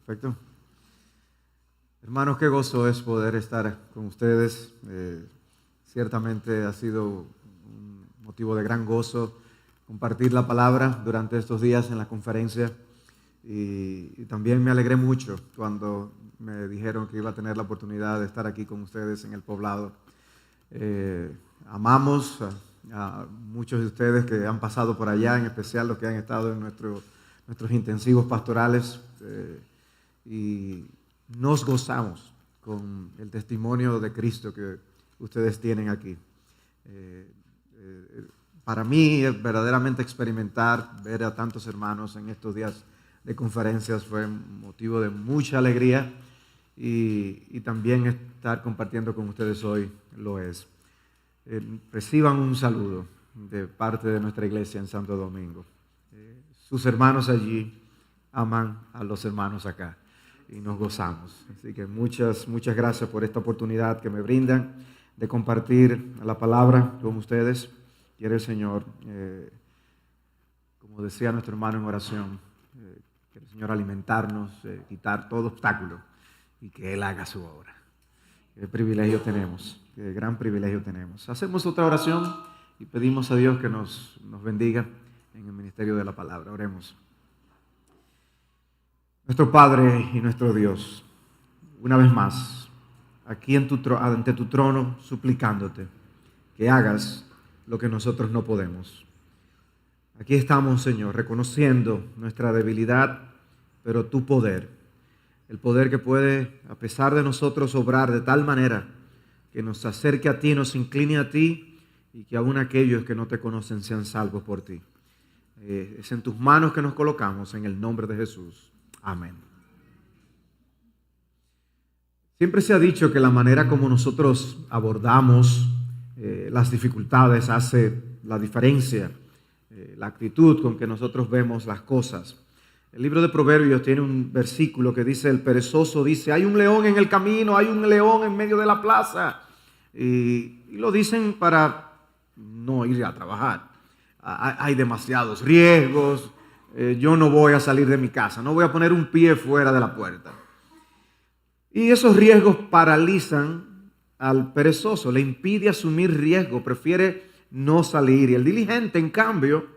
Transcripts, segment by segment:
Perfecto. Hermanos, qué gozo es poder estar con ustedes. Ciertamente ha sido un motivo de gran gozo compartir la palabra durante estos días en la conferencia. Y también me alegré mucho cuando me dijeron que iba a tener la oportunidad de estar aquí con ustedes en el poblado. Amamos a muchos de ustedes que han pasado por allá, en especial los que han estado en nuestros intensivos pastorales. Y nos gozamos con el testimonio de Cristo que ustedes tienen aquí. Para mí, verdaderamente experimentar, ver a tantos hermanos en estos días de conferencias fue motivo de mucha alegría y también estar compartiendo con ustedes hoy lo es. Reciban un saludo de parte de nuestra iglesia en Santo Domingo. Sus hermanos allí aman a los hermanos acá y nos gozamos. Así que muchas gracias por esta oportunidad que me brindan de compartir la palabra con ustedes. Quiere el Señor, como decía nuestro hermano en oración, quiere el Señor alimentarnos, quitar todo obstáculo y que Él haga su obra. Qué privilegio tenemos, qué gran privilegio tenemos. Hacemos otra oración y pedimos a Dios que nos bendiga en el ministerio de la palabra. Oremos. Nuestro Padre y nuestro Dios, una vez más, aquí ante tu trono, suplicándote que hagas lo que nosotros no podemos. Aquí estamos, Señor, reconociendo nuestra debilidad, pero tu poder, el poder que puede, a pesar de nosotros, obrar de tal manera que nos acerque a ti, nos incline a ti y que aún aquellos que no te conocen sean salvos por ti. Es en tus manos que nos colocamos, en el nombre de Jesús. Amén. Siempre se ha dicho que la manera como nosotros abordamos las dificultades hace la diferencia, la actitud con que nosotros vemos las cosas. El libro de Proverbios tiene un versículo que dice: el perezoso dice, hay un león en el camino, hay un león en medio de la plaza. Y lo dicen para no ir a trabajar. Hay demasiados riesgos. Yo no voy a salir de mi casa, no voy a poner un pie fuera de la puerta. Y esos riesgos paralizan al perezoso, le impide asumir riesgo, prefiere no salir. Y el diligente, en cambio,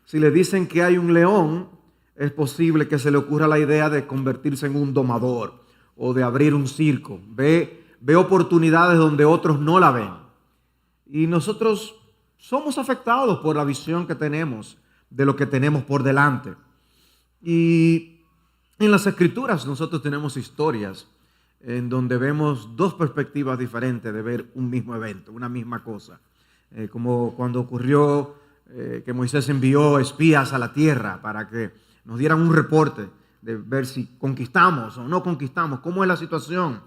si le dicen que hay un león, es posible que se le ocurra la idea de convertirse en un domador o de abrir un circo. Ve oportunidades donde otros no la ven. Y nosotros somos afectados por la visión que tenemos de lo que tenemos por delante. Y en las Escrituras nosotros tenemos historias en donde vemos dos perspectivas diferentes de ver un mismo evento, una misma cosa. Como cuando ocurrió que Moisés envió espías a la tierra para que nos dieran un reporte de ver si conquistamos o no conquistamos, cómo es la situación.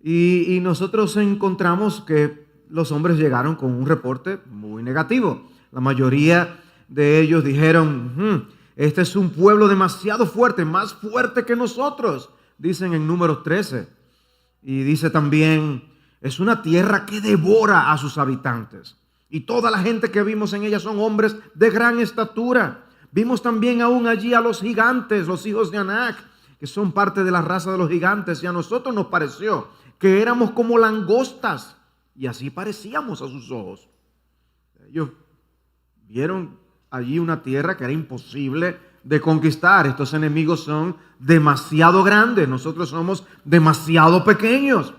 Y nosotros encontramos que los hombres llegaron con un reporte muy negativo. La mayoría de ellos dijeron, este es un pueblo demasiado fuerte, más fuerte que nosotros, dicen en Números 13. Y dice también, es una tierra que devora a sus habitantes. Y toda la gente que vimos en ella son hombres de gran estatura. Vimos también aún allí a los gigantes, los hijos de Anac, que son parte de la raza de los gigantes. Y a nosotros nos pareció que éramos como langostas. Y así parecíamos a sus ojos. Ellos vieron allí una tierra que era imposible de conquistar. Estos enemigos son demasiado grandes, nosotros somos demasiado pequeños.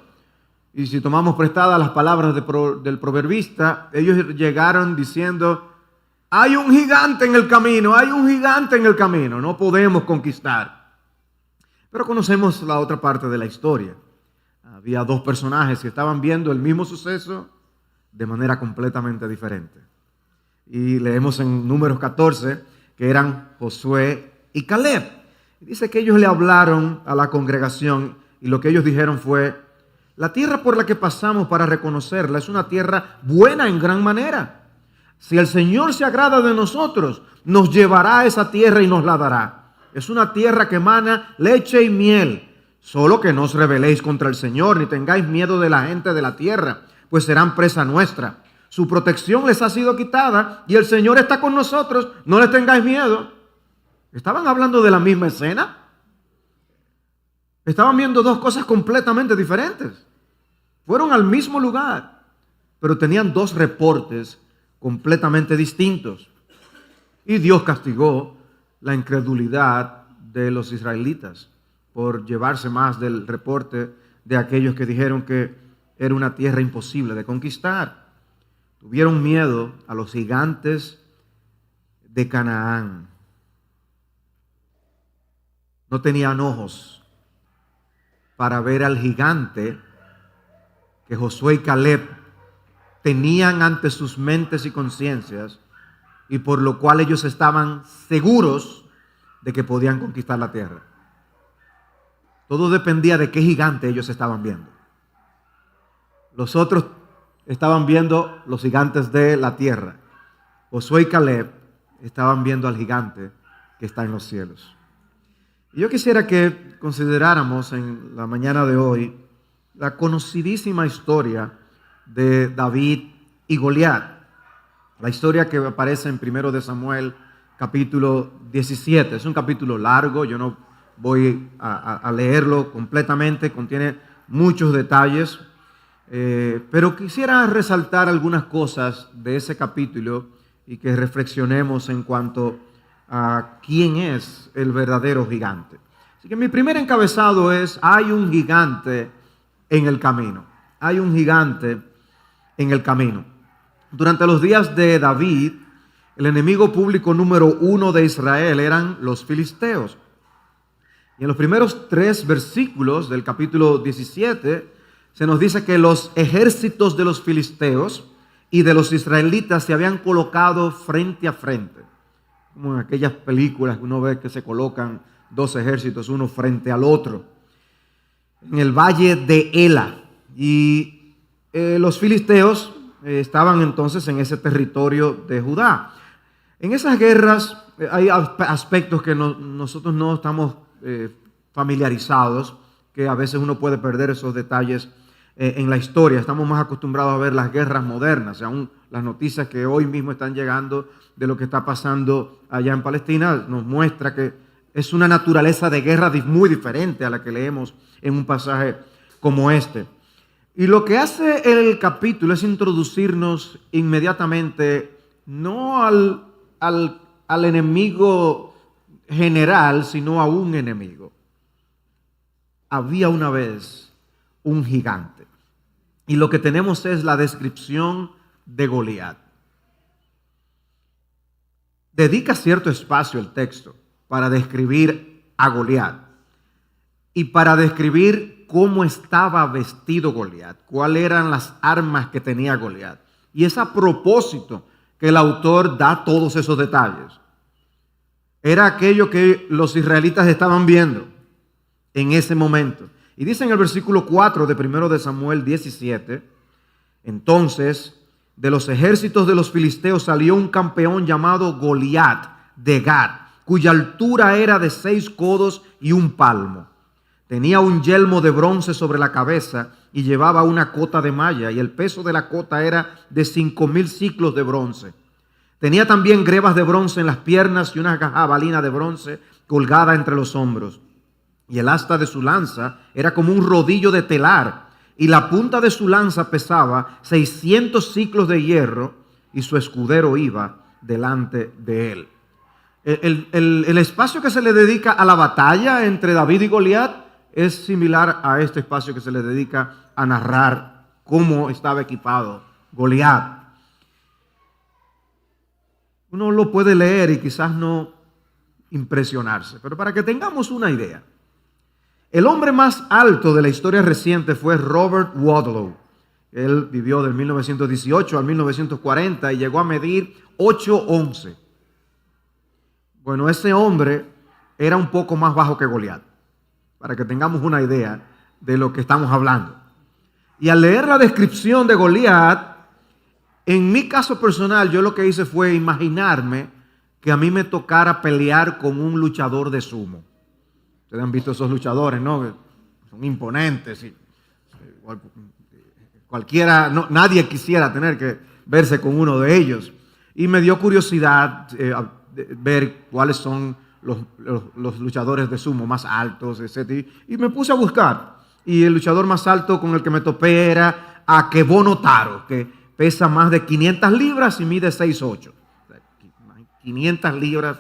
Y si tomamos prestadas las palabras del proverbista, ellos llegaron diciendo, hay un gigante en el camino, hay un gigante en el camino, no podemos conquistar. Pero conocemos la otra parte de la historia. Había dos personajes que estaban viendo el mismo suceso de manera completamente diferente. Y leemos en Números 14 que eran Josué y Caleb. Y dice que ellos le hablaron a la congregación y lo que ellos dijeron fue, la tierra por la que pasamos para reconocerla es una tierra buena en gran manera. Si el Señor se agrada de nosotros, nos llevará a esa tierra y nos la dará. Es una tierra que emana leche y miel. Solo que no os rebeléis contra el Señor, ni tengáis miedo de la gente de la tierra, pues serán presa nuestra. Su protección les ha sido quitada y el Señor está con nosotros, no les tengáis miedo. ¿Estaban hablando de la misma escena? Estaban viendo dos cosas completamente diferentes. Fueron al mismo lugar, pero tenían dos reportes completamente distintos. Y Dios castigó la incredulidad de los israelitas por llevarse más del reporte de aquellos que dijeron que era una tierra imposible de conquistar. Tuvieron miedo a los gigantes de Canaán. No tenían ojos para ver al gigante que Josué y Caleb tenían ante sus mentes y conciencias, y por lo cual ellos estaban seguros de que podían conquistar la tierra. Todo dependía de qué gigante ellos estaban viendo. Los otros estaban viendo los gigantes de la tierra. Josué y Caleb estaban viendo al gigante que está en los cielos. Y yo quisiera que consideráramos en la mañana de hoy la conocidísima historia de David y Goliat. La historia que aparece en 1 de Samuel, capítulo 17. Es un capítulo largo, yo no voy a leerlo completamente, contiene muchos detalles, pero quisiera resaltar algunas cosas de ese capítulo y que reflexionemos en cuanto a quién es el verdadero gigante. Así que mi primer encabezado es: hay un gigante en el camino. Hay un gigante en el camino. Durante los días de David, el enemigo público número 1 de Israel eran los filisteos. Y en los primeros 3 versículos del capítulo 17 se nos dice que los ejércitos de los filisteos y de los israelitas se habían colocado frente a frente, como en aquellas películas que uno ve que se colocan dos ejércitos uno frente al otro, en el valle de Ela. Y los filisteos estaban entonces en ese territorio de Judá. En esas guerras hay aspectos que nosotros no estamos familiarizados, que a veces uno puede perder esos detalles en la historia. Estamos más acostumbrados a ver las guerras modernas, aún las noticias que hoy mismo están llegando de lo que está pasando allá en Palestina nos muestra que es una naturaleza de guerra muy diferente a la que leemos en un pasaje como este. Y lo que hace el capítulo es introducirnos inmediatamente no al enemigo general, sino a un enemigo. Había una vez un gigante. Y lo que tenemos es la descripción de Goliat. Dedica cierto espacio el texto para describir a Goliat y para describir cómo estaba vestido Goliat, cuáles eran las armas que tenía Goliat. Y es a propósito que el autor da todos esos detalles. Era aquello que los israelitas estaban viendo en ese momento. Y dice en el versículo 4 de 1 de Samuel 17, entonces de los ejércitos de los filisteos salió un campeón llamado Goliat de Gat, cuya altura era de 6 codos y 1 palmo. Tenía un yelmo de bronce sobre la cabeza y llevaba una cota de malla, y el peso de la cota era de 5,000 siclos de bronce. Tenía también grebas de bronce en las piernas y una jabalina de bronce colgada entre los hombros. Y el asta de su lanza era como un rodillo de telar, y la punta de su lanza pesaba 600 siclos de hierro, y su escudero iba delante de él. El espacio que se le dedica a la batalla entre David y Goliat es similar a este espacio que se le dedica a narrar cómo estaba equipado Goliat. Uno lo puede leer y quizás no impresionarse, pero para que tengamos una idea, el hombre más alto de la historia reciente fue Robert Wadlow. Él vivió del 1918 al 1940 y llegó a medir 8'11". Bueno, ese hombre era un poco más bajo que Goliat, para que tengamos una idea de lo que estamos hablando. Y al leer la descripción de Goliat, en mi caso personal, yo lo que hice fue imaginarme que a mí me tocara pelear con un luchador de sumo. Ustedes han visto esos luchadores, ¿no? Son imponentes. Y cualquiera, no, nadie quisiera tener que verse con uno de ellos. Y me dio curiosidad ver cuáles son los luchadores de sumo más altos, etc. Y me puse a buscar. Y el luchador más alto con el que me topé era Akebono Taro, que pesa más de 500 libras y mide 6'8". 500 libras,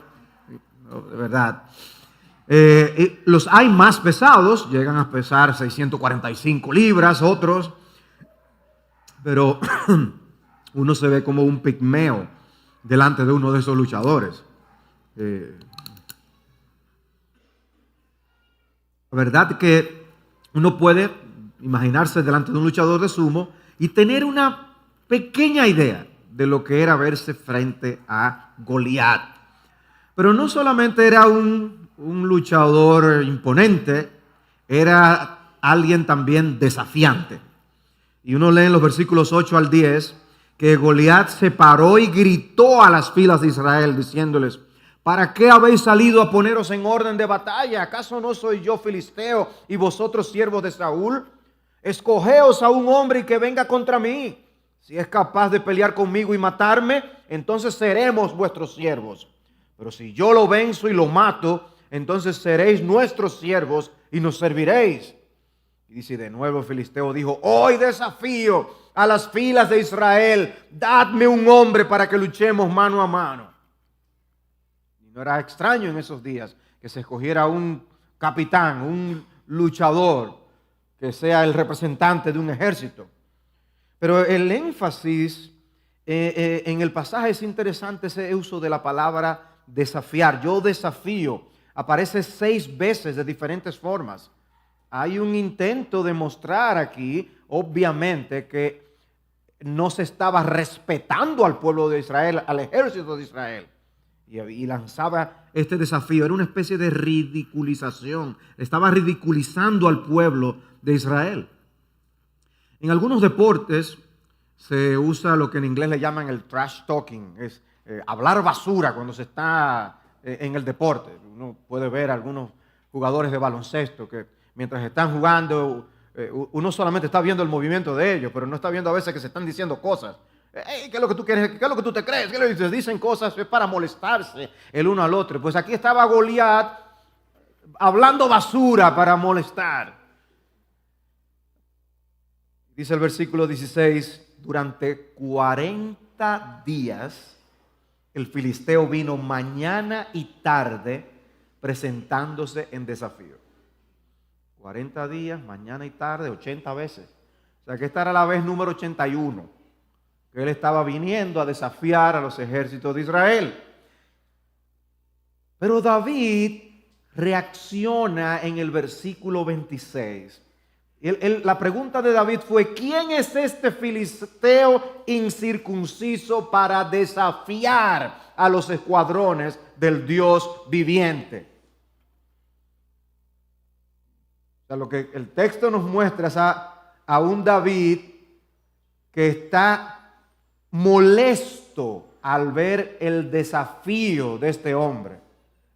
de verdad. Los hay más pesados, llegan a pesar 645 libras, otros, pero uno se ve como un pigmeo delante de uno de esos luchadores. La verdad que uno puede imaginarse delante de un luchador de sumo y tener una pequeña idea de lo que era verse frente a Goliat. Pero no solamente era un luchador imponente, era alguien también desafiante. Y uno lee en los versículos 8 al 10 que Goliat se paró y gritó a las filas de Israel diciéndoles: ¿para qué habéis salido a poneros en orden de batalla? ¿Acaso no soy yo filisteo y vosotros siervos de Saúl? Escogeos a un hombre y que venga contra mí. Si es capaz de pelear conmigo y matarme, entonces seremos vuestros siervos. Pero si yo lo venzo y lo mato, entonces seréis nuestros siervos y nos serviréis. Y dice de nuevo el filisteo dijo: hoy desafío a las filas de Israel, dadme un hombre para que luchemos mano a mano. Y no era extraño en esos días que se escogiera un capitán, un luchador, que sea el representante de un ejército. Pero el énfasis en el pasaje es interesante, ese uso de la palabra desafiar. Yo desafío. Aparece 6 veces de diferentes formas. Hay un intento de mostrar aquí, obviamente, que no se estaba respetando al pueblo de Israel, al ejército de Israel. Y lanzaba este desafío. Era una especie de ridiculización. Estaba ridiculizando al pueblo de Israel. En algunos deportes se usa lo que en inglés le llaman el trash talking. Es hablar basura cuando se está en el deporte. Uno puede ver a algunos jugadores de baloncesto que mientras están jugando, uno solamente está viendo el movimiento de ellos, pero no está viendo a veces que se están diciendo cosas. Hey, ¿qué es lo que tú quieres? ¿Qué es lo que tú te crees? ¿Qué es lo que te dicen cosas? Es para molestarse el uno al otro. Pues aquí estaba Goliat hablando basura para molestar. Dice el versículo 16: durante 40 días el filisteo vino mañana y tarde presentándose en desafío. 40 días, mañana y tarde, 80 veces. O sea que esta era la vez número 81, que él estaba viniendo a desafiar a los ejércitos de Israel. Pero David reacciona en el versículo 26. La pregunta de David fue: ¿quién es este filisteo incircunciso para desafiar a los escuadrones del Dios viviente? O sea, lo que el texto nos muestra es a un David que está molesto al ver el desafío de este hombre.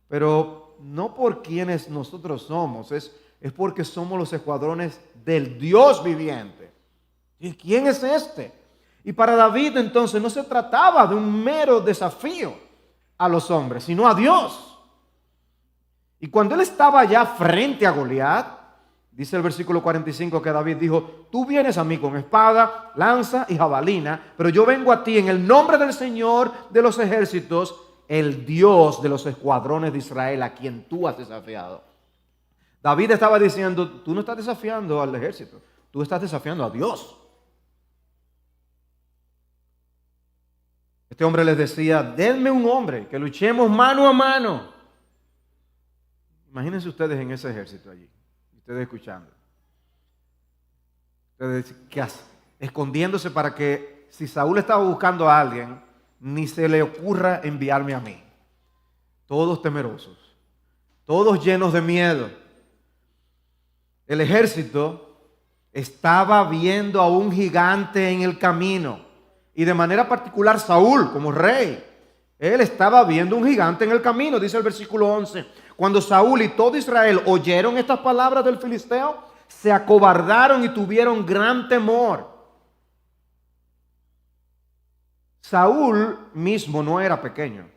Pero no por quienes nosotros somos, es porque somos los escuadrones del Dios viviente. ¿Y quién es este? Y para David entonces no se trataba de un mero desafío a los hombres, sino a Dios. Y cuando él estaba ya frente a Goliat, dice el versículo 45 que David dijo: tú vienes a mí con espada, lanza y jabalina, pero yo vengo a ti en el nombre del Señor de los ejércitos, el Dios de los escuadrones de Israel, a quien tú has desafiado. David estaba diciendo: tú no estás desafiando al ejército, tú estás desafiando a Dios. Este hombre les decía: denme un hombre, que luchemos mano a mano. Imagínense ustedes en ese ejército allí, ustedes escuchando. Ustedes escondiéndose para que si Saúl estaba buscando a alguien, ni se le ocurra enviarme a mí. Todos temerosos, todos llenos de miedo. El ejército estaba viendo a un gigante en el camino. Y de manera particular Saúl, como rey, él estaba viendo un gigante en el camino. Dice el versículo 11: cuando Saúl y todo Israel oyeron estas palabras del filisteo, se acobardaron y tuvieron gran temor. Saúl mismo no era pequeño.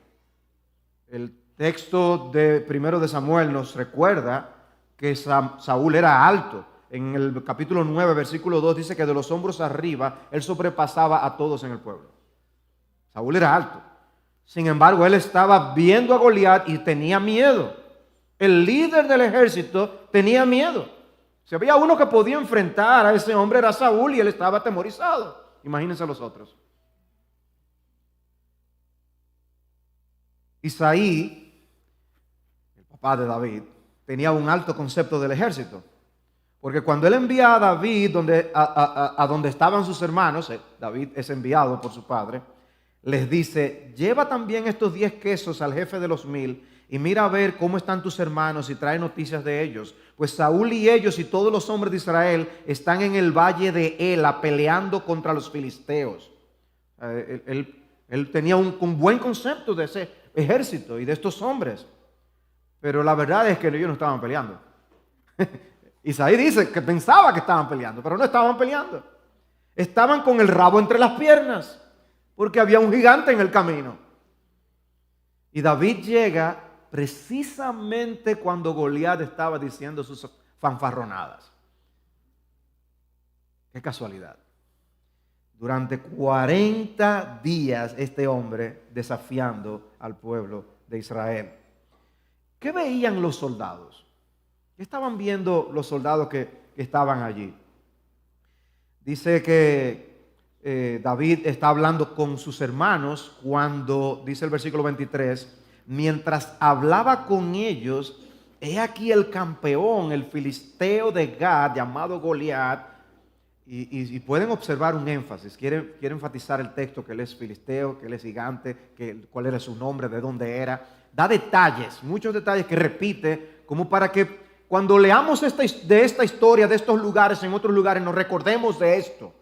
El texto de 1 de Samuel nos recuerda que Saúl era alto. En el capítulo 9, versículo 2 dice que de los hombros arriba él sobrepasaba a todos en el pueblo. Saúl era alto. Sin embargo, él estaba viendo a Goliat y tenía miedo. El líder del ejército tenía miedo. Si había uno que podía enfrentar a ese hombre era Saúl y él estaba atemorizado. Imagínense los otros. Isaí, el papá de David, tenía un alto concepto del ejército. Porque cuando él envía a David a donde estaban sus hermanos, David es enviado por su padre, les dice: lleva también estos 10 quesos al jefe de los 1000 y mira a ver cómo están tus hermanos y trae noticias de ellos. Pues Saúl y ellos y todos los hombres de Israel están en el valle de Ela peleando contra los filisteos. Él tenía un buen concepto de ese ejército y de estos hombres. Pero la verdad es que ellos no estaban peleando. Isaí dice que pensaba que estaban peleando, pero no estaban peleando. Estaban con el rabo entre las piernas, porque había un gigante en el camino. Y David llega precisamente cuando Goliat estaba diciendo sus fanfarronadas. Qué casualidad. Durante 40 días este hombre desafiando al pueblo de Israel. ¿Qué veían los soldados? ¿Qué estaban viendo los soldados que estaban allí? Dice que David está hablando con sus hermanos cuando, dice el versículo 23, mientras hablaba con ellos, he aquí el campeón, el filisteo de Gad, llamado Goliat, y pueden observar un énfasis, quiere enfatizar el texto que él es filisteo, que él es gigante, cuál era su nombre, de dónde era. Da detalles, muchos detalles que repite, como para que cuando leamos de esta historia, de estos lugares, en otros lugares, nos recordemos de esto.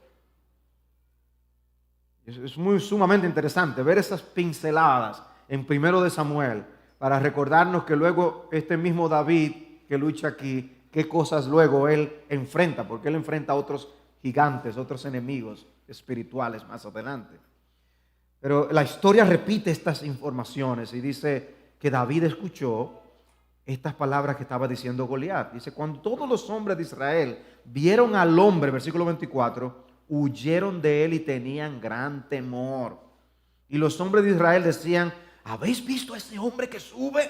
Es muy sumamente interesante ver esas pinceladas en 1 de Samuel para recordarnos que luego este mismo David que lucha aquí, qué cosas luego él enfrenta, porque él enfrenta a otros gigantes, otros enemigos espirituales más adelante. Pero la historia repite estas informaciones y dice que David escuchó estas palabras que estaba diciendo Goliat. Dice: cuando todos los hombres de Israel vieron al hombre, versículo 24, huyeron de él y tenían gran temor. Y los hombres de Israel decían: ¿habéis visto a ese hombre que sube?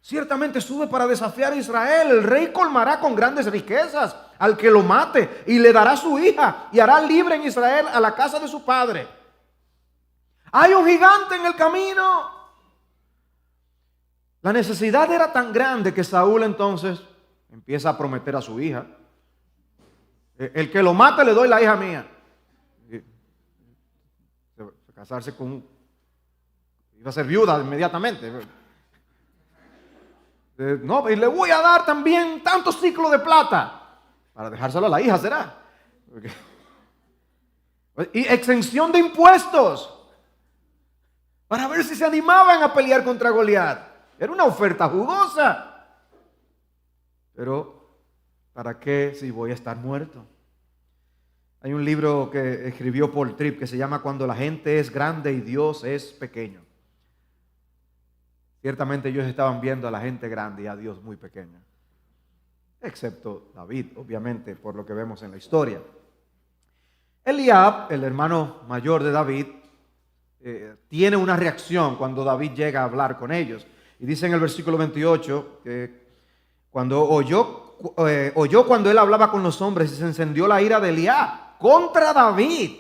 Ciertamente sube para desafiar a Israel. El rey colmará con grandes riquezas al que lo mate y le dará su hija y hará libre en Israel a la casa de su padre. Hay un gigante en el camino. La necesidad era tan grande que Saúl entonces empieza a prometer a su hija: el que lo mate le doy la hija mía. Casarse con... iba a ser viuda inmediatamente. No, y le voy a dar también tantos ciclos de plata para dejárselo a la hija, será. Y exención de impuestos para ver si se animaban a pelear contra Goliat. Era una oferta jugosa. Pero ¿para qué si voy a estar muerto? Hay un libro que escribió Paul Tripp que se llama Cuando la gente es grande y Dios es pequeño. Ciertamente ellos estaban viendo a la gente grande y a Dios muy pequeño. Excepto David, obviamente, por lo que vemos en la historia. Eliab, el hermano mayor de David, tiene una reacción cuando David llega a hablar con ellos. Y dice en el versículo 28 que cuando oyó cuando él hablaba con los hombres y se encendió la ira de Eliab contra David.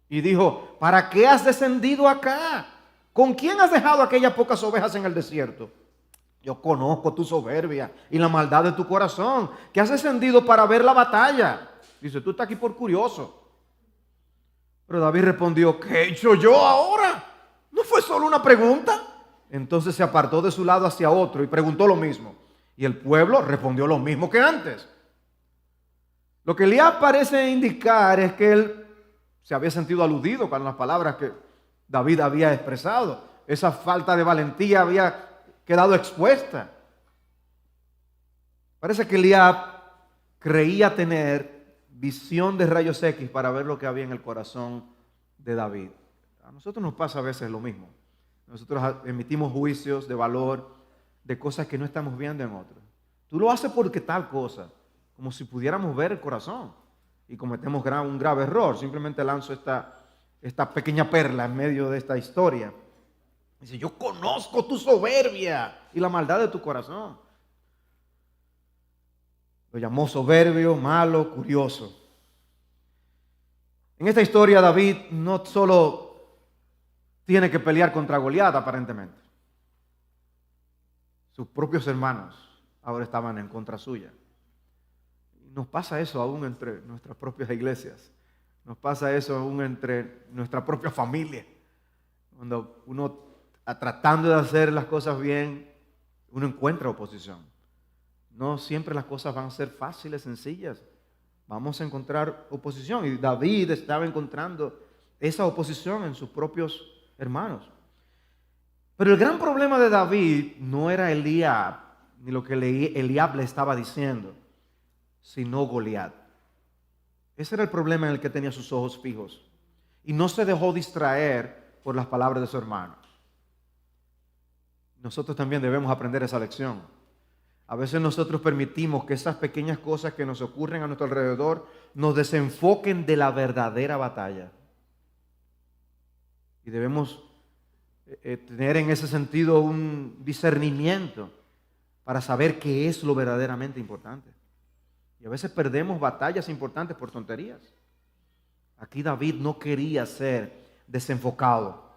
Y dijo: ¿para qué has descendido acá? ¿Con quién has dejado aquellas pocas ovejas en el desierto? Yo conozco tu soberbia y la maldad de tu corazón, que has descendido para ver la batalla. Dice: tú estás aquí por curioso. Pero David respondió: ¿qué he hecho yo ahora? ¿No fue solo una pregunta? Entonces se apartó de su lado hacia otro y preguntó lo mismo. Y el pueblo respondió lo mismo que antes. Lo que Eliab parece indicar es que él se había sentido aludido con las palabras que David había expresado. Esa falta de valentía había quedado expuesta. Parece que Eliab creía tener visión de rayos X para ver lo que había en el corazón de David. A nosotros nos pasa a veces lo mismo. Nosotros emitimos juicios de valor de cosas que no estamos viendo en otros. Tú lo haces porque tal cosa, como si pudiéramos ver el corazón. Y cometemos un grave error. Simplemente lanzo esta pequeña perla en medio de esta historia. Dice, yo conozco tu soberbia y la maldad de tu corazón. Lo llamó soberbio, malo, curioso. En esta historia David no solo tiene que pelear contra Goliat aparentemente. Sus propios hermanos ahora estaban en contra suya. Nos pasa eso aún entre nuestras propias iglesias. Nos pasa eso aún entre nuestra propia familia. Cuando uno, tratando de hacer las cosas bien, uno encuentra oposición. No siempre las cosas van a ser fáciles, sencillas. Vamos a encontrar oposición. Y David estaba encontrando esa oposición en sus propios hermanos. Pero el gran problema de David no era Eliab, ni lo que Eliab le estaba diciendo, sino Goliat. Ese era el problema en el que tenía sus ojos fijos. Y no se dejó distraer por las palabras de su hermano. Nosotros también debemos aprender esa lección. A veces nosotros permitimos que esas pequeñas cosas que nos ocurren a nuestro alrededor nos desenfoquen de la verdadera batalla. Y debemos tener en ese sentido un discernimiento para saber qué es lo verdaderamente importante. Y a veces perdemos batallas importantes por tonterías. Aquí David no quería ser desenfocado.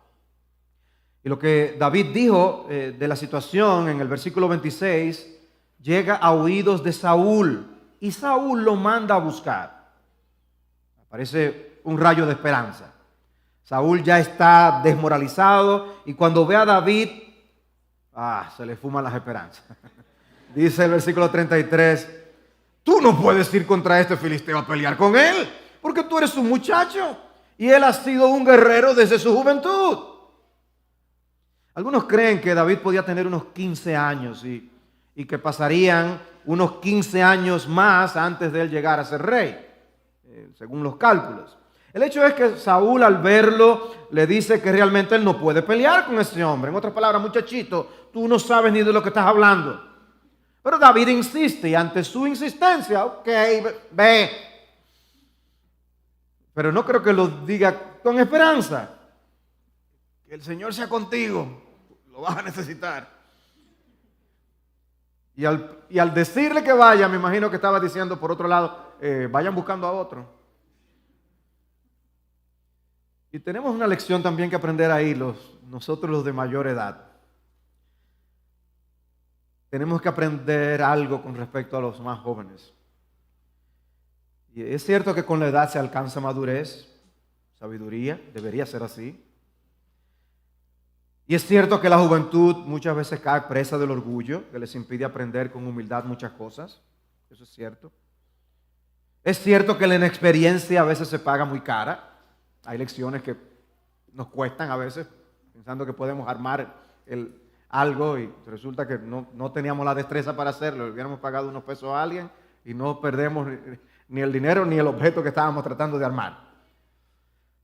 Y lo que David dijo de la situación en el versículo 26 llega a oídos de Saúl y Saúl lo manda a buscar. Aparece un rayo de esperanza. Saúl ya está desmoralizado y cuando ve a David, se le fuman las esperanzas. Dice el versículo 33, tú no puedes ir contra este filisteo a pelear con él, porque tú eres un muchacho y él ha sido un guerrero desde su juventud. Algunos creen que David podía tener unos 15 años y que pasarían unos 15 años más antes de él llegar a ser rey, según los cálculos. El hecho es que Saúl al verlo le dice que realmente él no puede pelear con ese hombre. En otras palabras, muchachito, tú no sabes ni de lo que estás hablando. Pero David insiste y ante su insistencia, ok, ve. Pero no creo que lo diga con esperanza. Que el Señor sea contigo, lo vas a necesitar. Y al decirle que vaya, me imagino que estaba diciendo por otro lado, vayan buscando a otro. Y tenemos una lección también que aprender ahí, nosotros los de mayor edad. Tenemos que aprender algo con respecto a los más jóvenes. Y es cierto que con la edad se alcanza madurez, sabiduría, debería ser así. Y es cierto que la juventud muchas veces cae presa del orgullo, que les impide aprender con humildad muchas cosas. Eso es cierto. Es cierto que la inexperiencia a veces se paga muy cara. Hay lecciones que nos cuestan a veces, pensando que podemos armar algo y resulta que no teníamos la destreza para hacerlo. Le hubiéramos pagado unos pesos a alguien y no perdemos ni el dinero ni el objeto que estábamos tratando de armar.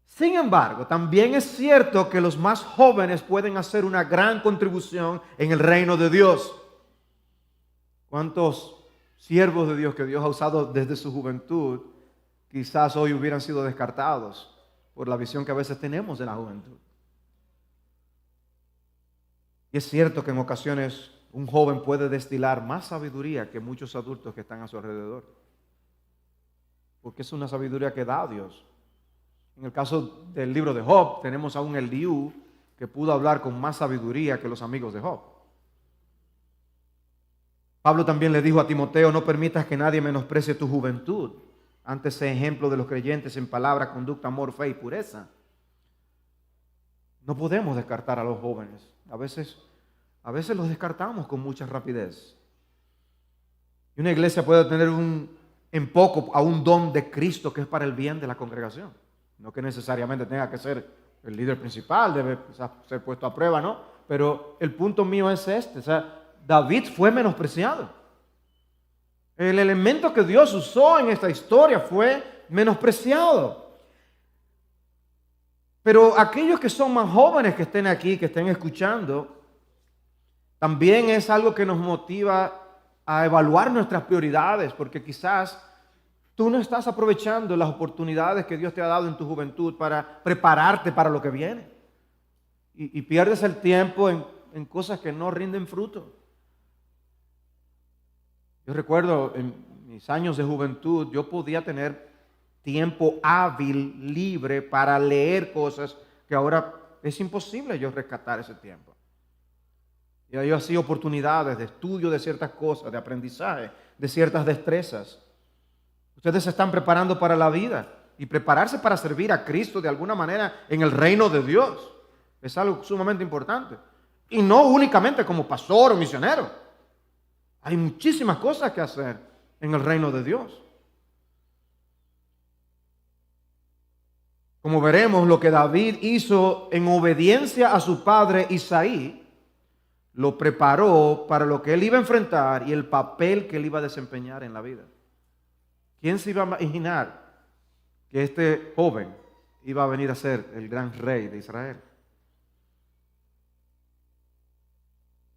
Sin embargo, también es cierto que los más jóvenes pueden hacer una gran contribución en el reino de Dios. ¿Cuántos siervos de Dios que Dios ha usado desde su juventud quizás hoy hubieran sido descartados por la visión que a veces tenemos de la juventud? Y es cierto que en ocasiones un joven puede destilar más sabiduría que muchos adultos que están a su alrededor, porque es una sabiduría que da a Dios. En el caso del libro de Job, tenemos a un Eliú que pudo hablar con más sabiduría que los amigos de Job. Pablo también le dijo a Timoteo, no permitas que nadie menosprecie tu juventud. Antes sé ejemplo de los creyentes en palabra, conducta, amor, fe y pureza. No podemos descartar a los jóvenes. A veces los descartamos con mucha rapidez. Y una iglesia puede tener en poco a un don de Cristo que es para el bien de la congregación. No que necesariamente tenga que ser el líder principal, debe ser puesto a prueba, ¿no? Pero el punto mío es este. O sea, David fue menospreciado. El elemento que Dios usó en esta historia fue menospreciado. Pero aquellos que son más jóvenes que estén aquí, que estén escuchando, también es algo que nos motiva a evaluar nuestras prioridades, porque quizás tú no estás aprovechando las oportunidades que Dios te ha dado en tu juventud para prepararte para lo que viene. Y pierdes el tiempo en cosas que no rinden fruto. Yo recuerdo en mis años de juventud, yo podía tener tiempo hábil, libre para leer cosas que ahora es imposible yo rescatar ese tiempo. Y hay así oportunidades de estudio de ciertas cosas, de aprendizaje, de ciertas destrezas. Ustedes se están preparando para la vida y prepararse para servir a Cristo de alguna manera en el reino de Dios es algo sumamente importante. Y no únicamente como pastor o misionero. Hay muchísimas cosas que hacer en el reino de Dios. Como veremos, lo que David hizo en obediencia a su padre Isaí, lo preparó para lo que él iba a enfrentar y el papel que él iba a desempeñar en la vida. ¿Quién se iba a imaginar que este joven iba a venir a ser el gran rey de Israel?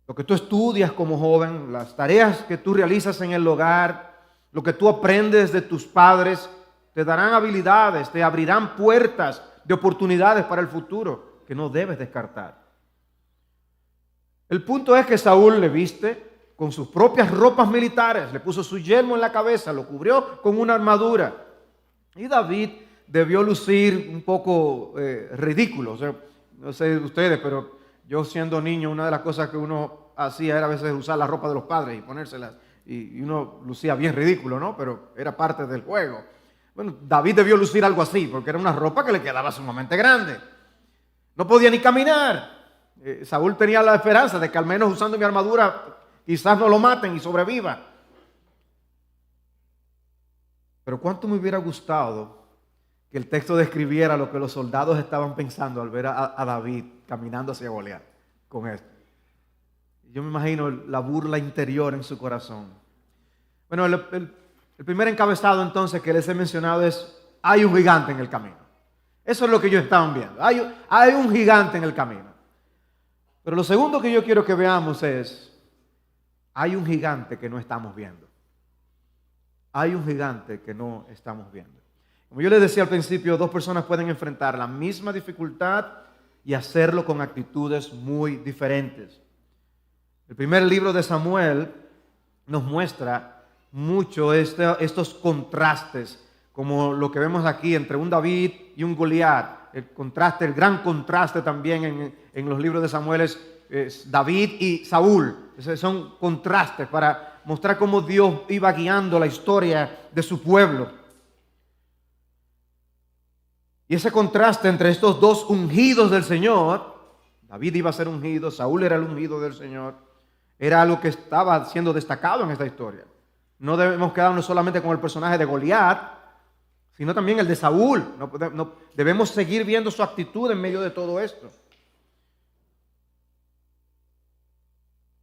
Lo que tú estudias como joven, las tareas que tú realizas en el hogar, lo que tú aprendes de tus padres, te darán habilidades, te abrirán puertas de oportunidades para el futuro que no debes descartar. El punto es que Saúl le viste con sus propias ropas militares, le puso su yelmo en la cabeza, lo cubrió con una armadura. Y David debió lucir un poco ridículo. O sea, no sé ustedes, pero yo siendo niño, una de las cosas que uno hacía era a veces usar la ropa de los padres y ponérselas. Y uno lucía bien ridículo, ¿no? Pero era parte del juego. Bueno, David debió lucir algo así, porque era una ropa que le quedaba sumamente grande. No podía ni caminar. Saúl tenía la esperanza de que al menos usando mi armadura quizás no lo maten y sobreviva. Pero cuánto me hubiera gustado que el texto describiera lo que los soldados estaban pensando al ver a David caminando hacia Goliat con esto. Yo me imagino la burla interior en su corazón. Bueno, el primer encabezado entonces que les he mencionado es: hay un gigante en el camino. Eso es lo que ellos estaban viendo. Hay un gigante en el camino. Pero lo segundo que yo quiero que veamos es: hay un gigante que no estamos viendo. Hay un gigante que no estamos viendo. Como yo les decía al principio, dos personas pueden enfrentar la misma dificultad y hacerlo con actitudes muy diferentes. El primer libro de Samuel nos muestra mucho estos contrastes, como lo que vemos aquí entre un David y un Goliat. El contraste, el gran contraste también en los libros de Samuel es David y Saúl. Son contrastes para mostrar cómo Dios iba guiando la historia de su pueblo. Y ese contraste entre estos dos ungidos del Señor, David iba a ser ungido, Saúl era el ungido del Señor, era algo que estaba siendo destacado en esta historia. No debemos quedarnos solamente con el personaje de Goliat, sino también el de Saúl. No debemos seguir viendo su actitud en medio de todo esto.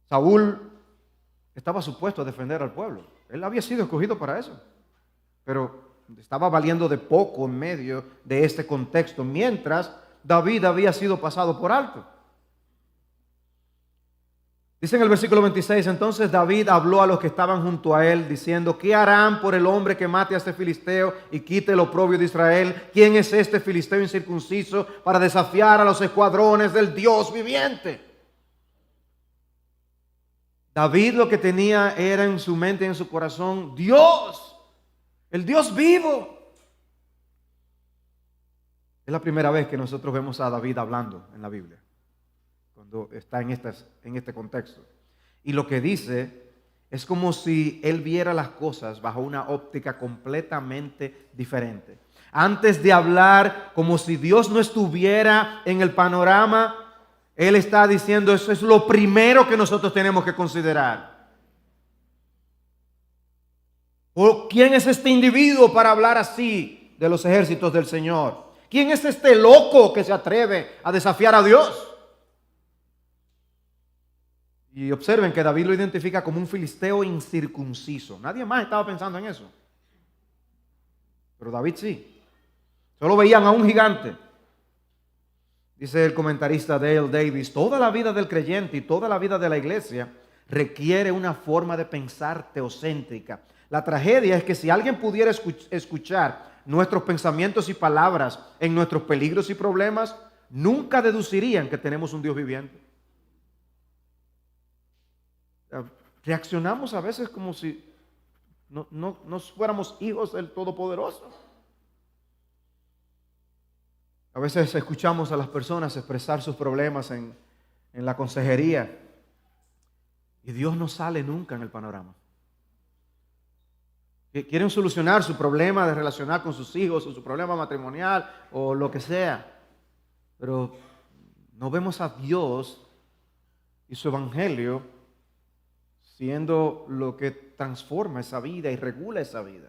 Saúl estaba supuesto a defender al pueblo. Él había sido escogido para eso. Pero estaba valiendo de poco en medio de este contexto, mientras David había sido pasado por alto. Dice en el versículo 26, entonces David habló a los que estaban junto a él, diciendo: ¿qué harán por el hombre que mate a este filisteo y quite el oprobio de Israel? ¿Quién es este filisteo incircunciso para desafiar a los escuadrones del Dios viviente? David lo que tenía era en su mente y en su corazón: Dios, el Dios vivo. Es la primera vez que nosotros vemos a David hablando en la Biblia, cuando está en este contexto. Y lo que dice es como si él viera las cosas bajo una óptica completamente diferente. Antes de hablar como si Dios no estuviera en el panorama, él está diciendo: eso es lo primero que nosotros tenemos que considerar. ¿Quién es este individuo para hablar así de los ejércitos del Señor? ¿Quién es este loco que se atreve a desafiar a Dios? Y observen que David lo identifica como un filisteo incircunciso. Nadie más estaba pensando en eso. Pero David sí. Solo veían a un gigante. Dice el comentarista Dale Davis, toda la vida del creyente y toda la vida de la iglesia requiere una forma de pensar teocéntrica. La tragedia es que si alguien pudiera escuchar nuestros pensamientos y palabras en nuestros peligros y problemas, nunca deducirían que tenemos un Dios viviente. Reaccionamos a veces como si no fuéramos hijos del Todopoderoso. A veces escuchamos a las personas expresar sus problemas en la consejería y Dios no sale nunca en el panorama. Quieren solucionar su problema de relacionar con sus hijos o su problema matrimonial o lo que sea, pero no vemos a Dios y su evangelio siendo lo que transforma esa vida y regula esa vida.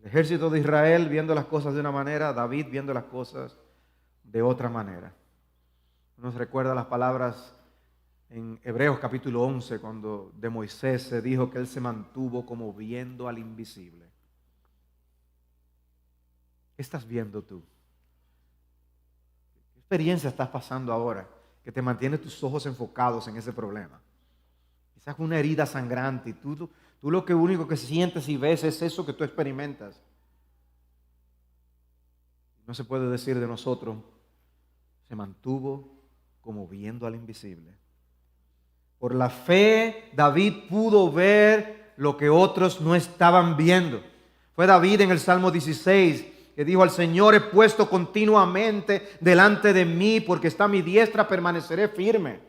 El ejército de Israel viendo las cosas de una manera, David viendo las cosas de otra manera. Nos recuerda las palabras en Hebreos capítulo 11, cuando de Moisés se dijo que él se mantuvo como viendo al invisible. ¿Qué estás viendo tú? ¿Qué experiencia estás pasando ahora que te mantiene tus ojos enfocados en ese problema? Quizás con una herida sangrante y tú lo que único que sientes y ves es eso que tú experimentas. No se puede decir de nosotros, se mantuvo como viendo al invisible. Por la fe, David pudo ver lo que otros no estaban viendo. Fue David en el Salmo 16 que dijo: al Señor he puesto continuamente delante de mí, porque está a mi diestra, permaneceré firme.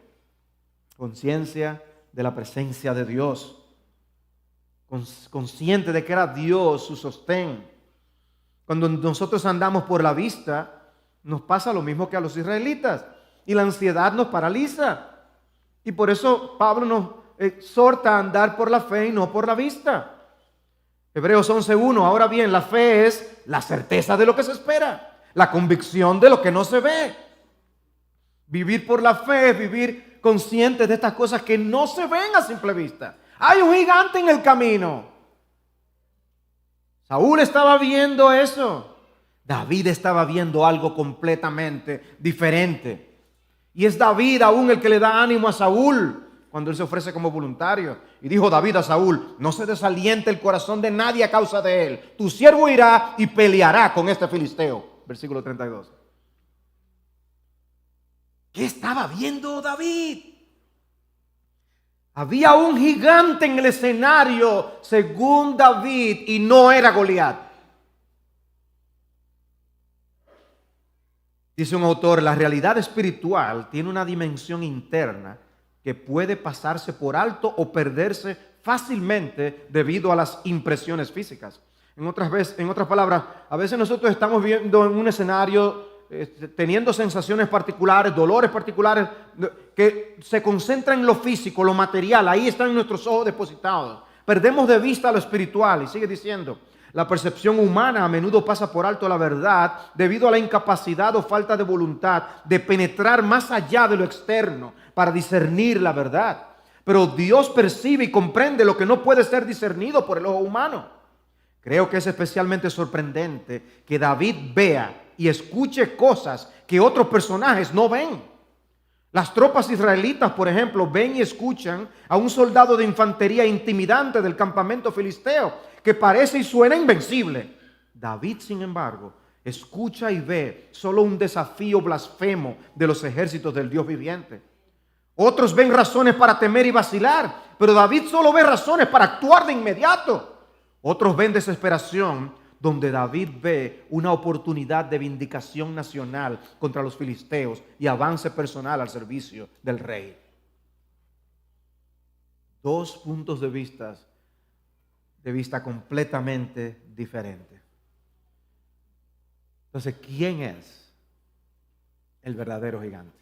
Conciencia de la presencia de Dios. Consciente de que era Dios su sostén. Cuando nosotros andamos por la vista, nos pasa lo mismo que a los israelitas. Y la ansiedad nos paraliza. Y por eso Pablo nos exhorta a andar por la fe y no por la vista. Hebreos 11:1. Ahora bien, la fe es la certeza de lo que se espera, la convicción de lo que no se ve. Vivir por la fe es vivir conscientes de estas cosas que no se ven a simple vista. Hay un gigante en el camino. Saúl estaba viendo eso. David estaba viendo algo completamente diferente. Y es David aún el que le da ánimo a Saúl cuando él se ofrece como voluntario. Y dijo David a Saúl: no se desaliente el corazón de nadie a causa de él. Tu siervo irá y peleará con este filisteo. Versículo 32. ¿Qué estaba viendo David? Había un gigante en el escenario según David y no era Goliat. Dice un autor: la realidad espiritual tiene una dimensión interna que puede pasarse por alto o perderse fácilmente debido a las impresiones físicas. En otras palabras, a veces nosotros estamos viendo en un escenario, teniendo sensaciones particulares, dolores particulares, que se concentran en lo físico, lo material. Ahí están nuestros ojos depositados. Perdemos de vista lo espiritual. Y sigue diciendo: la percepción humana a menudo pasa por alto la verdad debido a la incapacidad o falta de voluntad de penetrar más allá de lo externo para discernir la verdad. Pero Dios percibe y comprende lo que no puede ser discernido por el ojo humano. Creo que es especialmente sorprendente que David vea y escuche cosas que otros personajes no ven. Las tropas israelitas, por ejemplo, ven y escuchan a un soldado de infantería intimidante del campamento filisteo que parece y suena invencible. David, sin embargo, escucha y ve solo un desafío blasfemo de los ejércitos del Dios viviente. Otros ven razones para temer y vacilar, pero David solo ve razones para actuar de inmediato. Otros ven desesperación, donde David ve una oportunidad de vindicación nacional contra los filisteos y avance personal al servicio del rey. Dos puntos de vista completamente diferentes. Entonces, ¿quién es el verdadero gigante?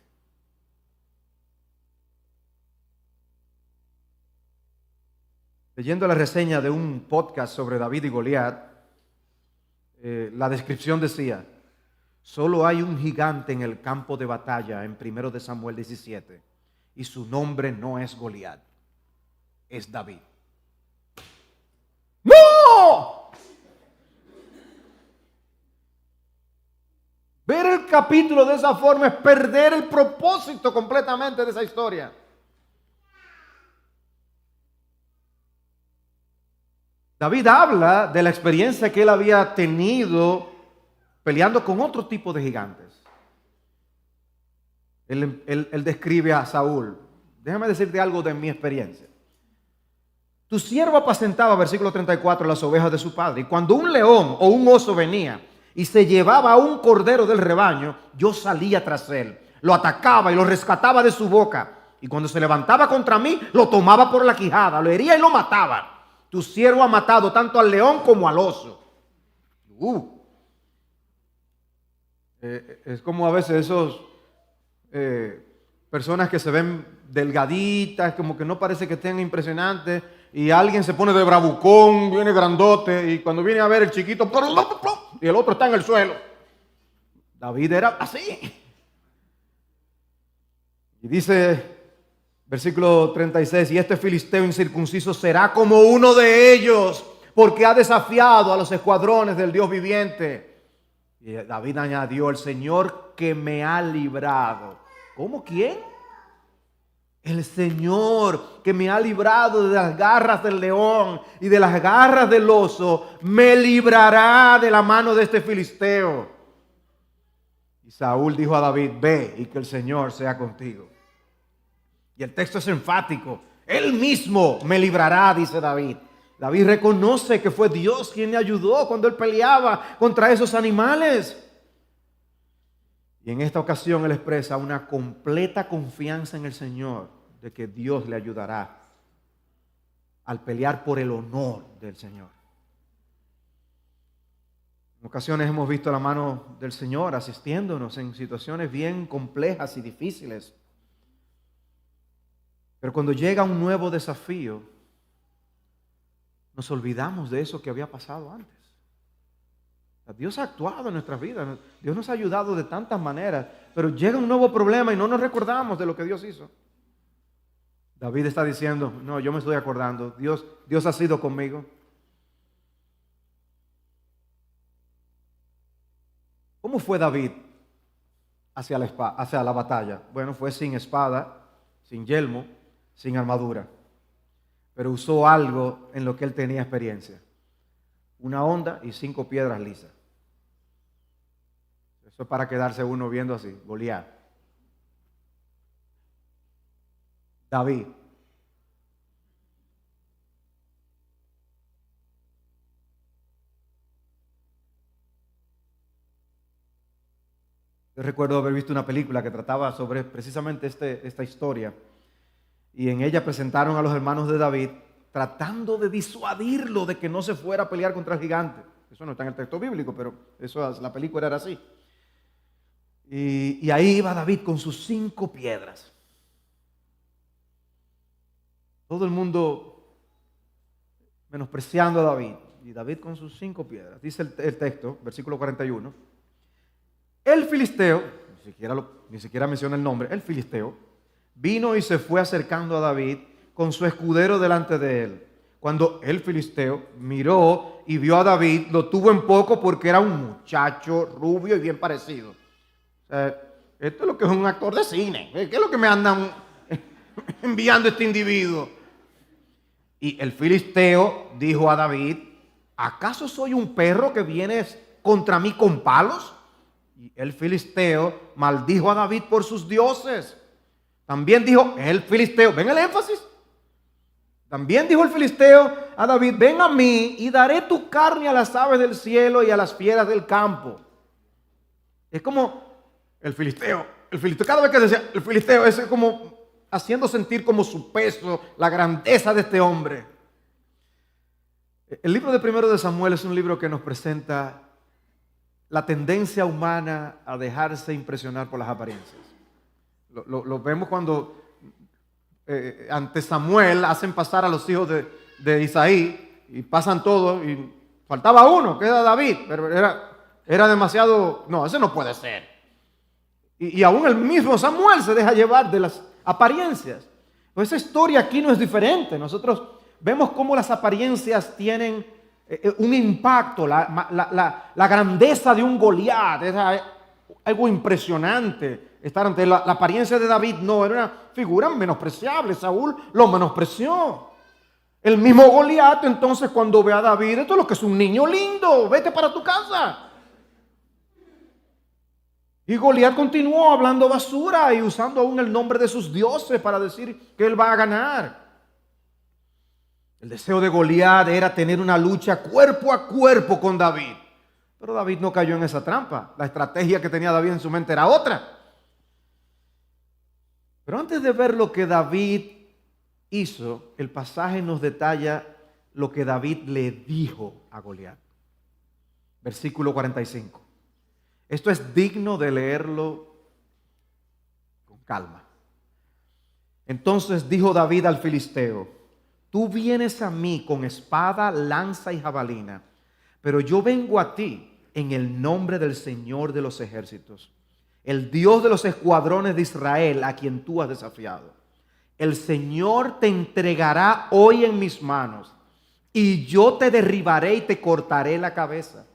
Leyendo la reseña de un podcast sobre David y Goliat, la descripción decía: solo hay un gigante en el campo de batalla en 1 de Samuel 17 y su nombre no es Goliat, es David. ¡No! Ver el capítulo de esa forma es perder el propósito completamente de esa historia. David habla de la experiencia que él había tenido peleando con otro tipo de gigantes. Él describe a Saúl. Déjame decirte algo de mi experiencia. Tu siervo apacentaba, versículo 34, las ovejas de su padre. Y cuando un león o un oso venía y se llevaba a un cordero del rebaño, yo salía tras él, lo atacaba y lo rescataba de su boca. Y cuando se levantaba contra mí, lo tomaba por la quijada, lo hería y lo mataba. Tu siervo ha matado tanto al león como al oso. Es como a veces esos personas que se ven delgaditas, como que no parece que estén impresionantes, y alguien se pone de bravucón, viene grandote, y cuando viene a ver el chiquito, y el otro está en el suelo. David era así. Y dice, versículo 36, y este filisteo incircunciso será como uno de ellos, porque ha desafiado a los escuadrones del Dios viviente. Y David añadió, el Señor que me ha librado. ¿Cómo? ¿Quién? El Señor que me ha librado de las garras del león y de las garras del oso, me librará de la mano de este filisteo. Y Saúl dijo a David, ve y que el Señor sea contigo. Y el texto es enfático. Él mismo me librará, dice David. David reconoce que fue Dios quien le ayudó cuando él peleaba contra esos animales. Y en esta ocasión él expresa una completa confianza en el Señor de que Dios le ayudará al pelear por el honor del Señor. En ocasiones hemos visto la mano del Señor asistiéndonos en situaciones bien complejas y difíciles. Pero cuando llega un nuevo desafío, nos olvidamos de eso que había pasado antes. Dios ha actuado en nuestras vidas, Dios nos ha ayudado de tantas maneras, pero llega un nuevo problema y no nos recordamos de lo que Dios hizo. David está diciendo, no, yo me estoy acordando, Dios ha sido conmigo. ¿Cómo fue David hacia la batalla? Bueno, fue sin espada, sin yelmo, sin armadura, pero usó algo en lo que él tenía experiencia. Una honda y 5 piedras lisas. Eso es para quedarse uno viendo así, Goliat. David. Yo recuerdo haber visto una película que trataba sobre precisamente esta historia, y en ella presentaron a los hermanos de David tratando de disuadirlo de que no se fuera a pelear contra el gigante. Eso no está en el texto bíblico, pero la película era así. Y ahí iba David con sus 5 piedras. Todo el mundo menospreciando a David. Y David con sus 5 piedras. Dice el texto, versículo 41. El filisteo, ni siquiera menciona el nombre, el filisteo, vino y se fue acercando a David con su escudero delante de él. Cuando el filisteo miró y vio a David, lo tuvo en poco porque era un muchacho rubio y bien parecido. O sea, esto es lo que es un actor de cine. ¿Qué es lo que me andan enviando este individuo? Y el filisteo dijo a David, ¿acaso soy un perro que vienes contra mí con palos? Y el filisteo maldijo a David por sus dioses. También dijo el filisteo, ven el énfasis. También dijo el filisteo a David, ven a mí y daré tu carne a las aves del cielo y a las fieras del campo. Es como el filisteo, cada vez que decía el filisteo, es como haciendo sentir como su peso, la grandeza de este hombre. El libro de Primero de Samuel es un libro que nos presenta la tendencia humana a dejarse impresionar por las apariencias. Lo vemos cuando ante Samuel hacen pasar a los hijos de Isaí y pasan todos y faltaba uno, que era David, pero era demasiado, no, ese no puede ser. Y aún el mismo Samuel se deja llevar de las apariencias. Pues esa historia aquí no es diferente. Nosotros vemos cómo las apariencias tienen un impacto, la grandeza de un Goliat, algo impresionante estar ante él. La apariencia de David no era una figura menospreciable. Saúl lo menospreció. El mismo Goliat, entonces, cuando ve a David, esto es lo que es un niño lindo, vete para tu casa. Y Goliat continuó hablando basura y usando aún el nombre de sus dioses para decir que él va a ganar. El deseo de Goliat era tener una lucha cuerpo a cuerpo con David. Pero David no cayó en esa trampa. La estrategia que tenía David en su mente era otra. Pero antes de ver lo que David hizo, el pasaje nos detalla lo que David le dijo a Goliat. Versículo 45. Esto es digno de leerlo con calma. Entonces dijo David al filisteo: tú vienes a mí con espada, lanza y jabalina, pero yo vengo a ti en el nombre del Señor de los ejércitos, el Dios de los escuadrones de Israel, a quien tú has desafiado. El Señor te entregará hoy en mis manos, y yo te derribaré y te cortaré la cabeza.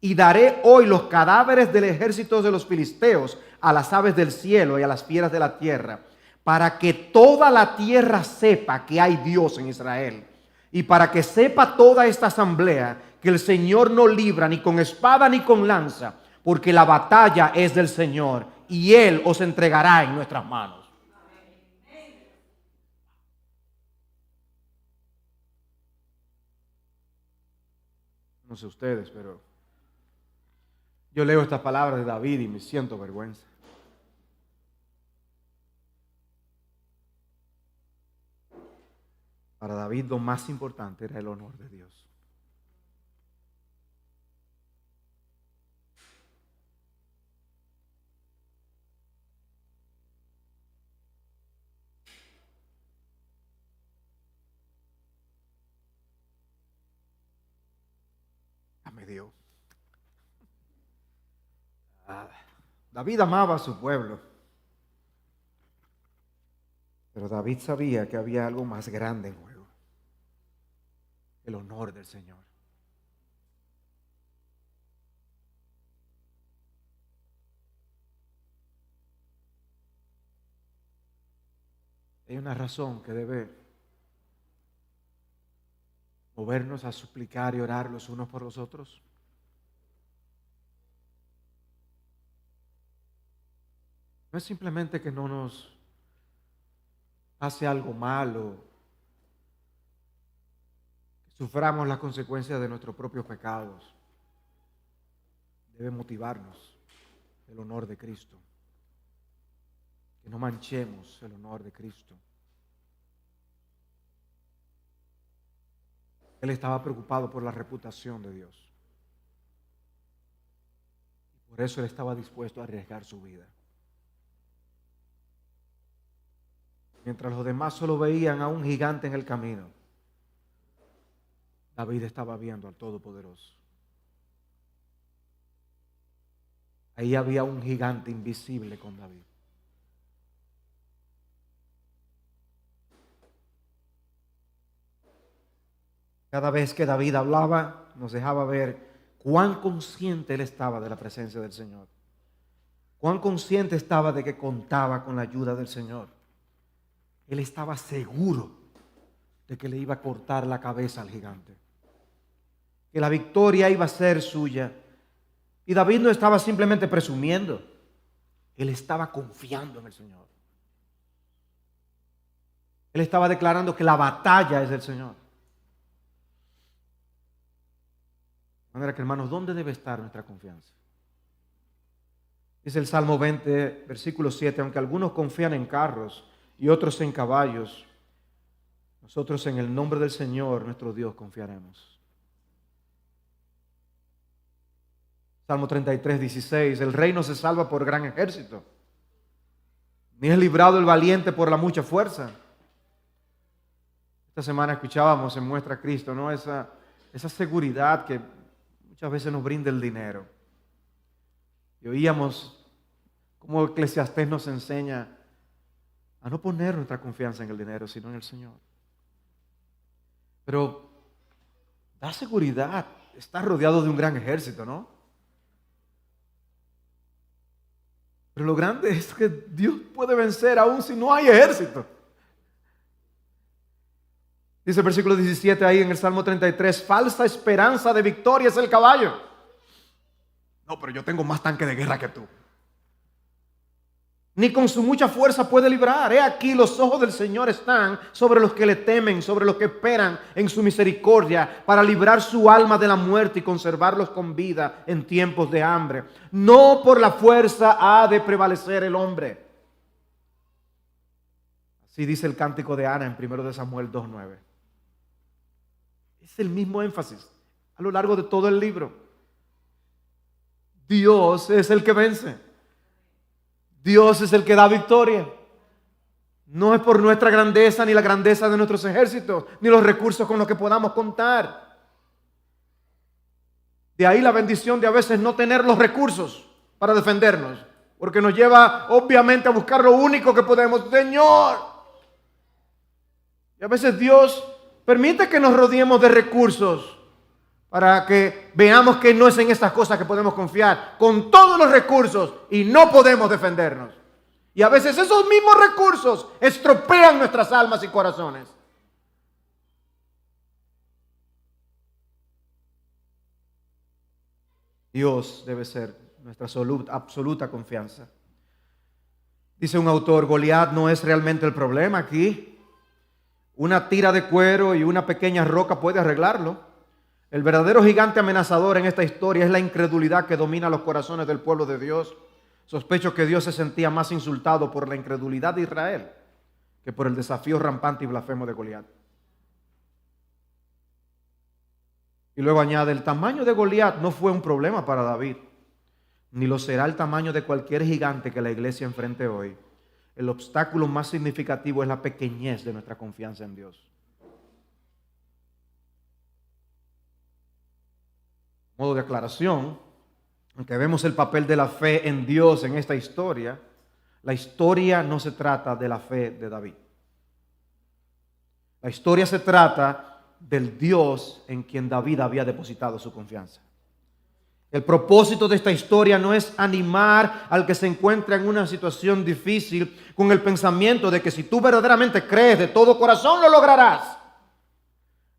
Y daré hoy los cadáveres del ejército de los filisteos a las aves del cielo y a las fieras de la tierra, para que toda la tierra sepa que hay Dios en Israel, y para que sepa toda esta asamblea que el Señor no libra ni con espada ni con lanza, porque la batalla es del Señor, y Él os entregará en nuestras manos. No sé ustedes, pero yo leo estas palabras de David y me siento vergüenza. Para David lo más importante era el honor de Dios. Me dio. David amaba a su pueblo, pero David sabía que había algo más grande en juego: el honor del Señor. Hay una razón que debe movernos a suplicar y orar los unos por los otros. No es simplemente que no nos pase algo malo, que suframos las consecuencias de nuestros propios pecados. Debe motivarnos el honor de Cristo, que no manchemos el honor de Cristo. Él estaba preocupado por la reputación de Dios. Por eso él estaba dispuesto a arriesgar su vida. Mientras los demás solo veían a un gigante en el camino, David estaba viendo al Todopoderoso. Ahí había un gigante invisible con David. Cada vez que David hablaba, nos dejaba ver cuán consciente él estaba de la presencia del Señor. Cuán consciente estaba de que contaba con la ayuda del Señor. Él estaba seguro de que le iba a cortar la cabeza al gigante, que la victoria iba a ser suya. Y David no estaba simplemente presumiendo, él estaba confiando en el Señor. Él estaba declarando que la batalla es del Señor. De manera que, hermanos, ¿dónde debe estar nuestra confianza? Dice el Salmo 20, versículo 7, aunque algunos confían en carros y otros en caballos, nosotros en el nombre del Señor, nuestro Dios, confiaremos. Salmo 33, 16, el rey no se salva por gran ejército, ni es librado el valiente por la mucha fuerza. Esta semana escuchábamos en Muestra a Cristo, ¿no? Esa seguridad que muchas veces nos brinda el dinero. Y oíamos cómo Eclesiastés nos enseña a no poner nuestra confianza en el dinero, sino en el Señor. Pero da seguridad estar rodeado de un gran ejército, ¿no? Pero lo grande es que Dios puede vencer aún si no hay ejército. Dice el versículo 17 ahí en el Salmo 33, falsa esperanza de victoria es el caballo. No, pero yo tengo más tanque de guerra que tú. Ni con su mucha fuerza puede librar. He aquí los ojos del Señor están sobre los que le temen, sobre los que esperan en su misericordia, para librar su alma de la muerte y conservarlos con vida en tiempos de hambre. No por la fuerza ha de prevalecer el hombre. Así dice el cántico de Ana en 1 de Samuel 2:9. Es el mismo énfasis a lo largo de todo el libro. Dios es el que vence. Dios es el que da victoria. No es por nuestra grandeza ni la grandeza de nuestros ejércitos, ni los recursos con los que podamos contar. De ahí la bendición de a veces no tener los recursos para defendernos, porque nos lleva obviamente a buscar lo único que podemos. Señor. Y a veces Dios permite que nos rodeemos de recursos para que veamos que no es en estas cosas que podemos confiar, con todos los recursos, y no podemos defendernos. Y a veces esos mismos recursos estropean nuestras almas y corazones. Dios debe ser nuestra absoluta confianza. Dice un autor, Goliat no es realmente el problema aquí. Una tira de cuero y una pequeña roca puede arreglarlo. El verdadero gigante amenazador en esta historia es la incredulidad que domina los corazones del pueblo de Dios. Sospecho que Dios se sentía más insultado por la incredulidad de Israel que por el desafío rampante y blasfemo de Goliat. Y luego añade, el tamaño de Goliat no fue un problema para David, ni lo será el tamaño de cualquier gigante que la iglesia enfrente hoy. El obstáculo más significativo es la pequeñez de nuestra confianza en Dios. Modo de aclaración, aunque vemos el papel de la fe en Dios en esta historia, la historia no se trata de la fe de David. La historia se trata del Dios en quien David había depositado su confianza. El propósito de esta historia no es animar al que se encuentra en una situación difícil con el pensamiento de que si tú verdaderamente crees de todo corazón lo lograrás.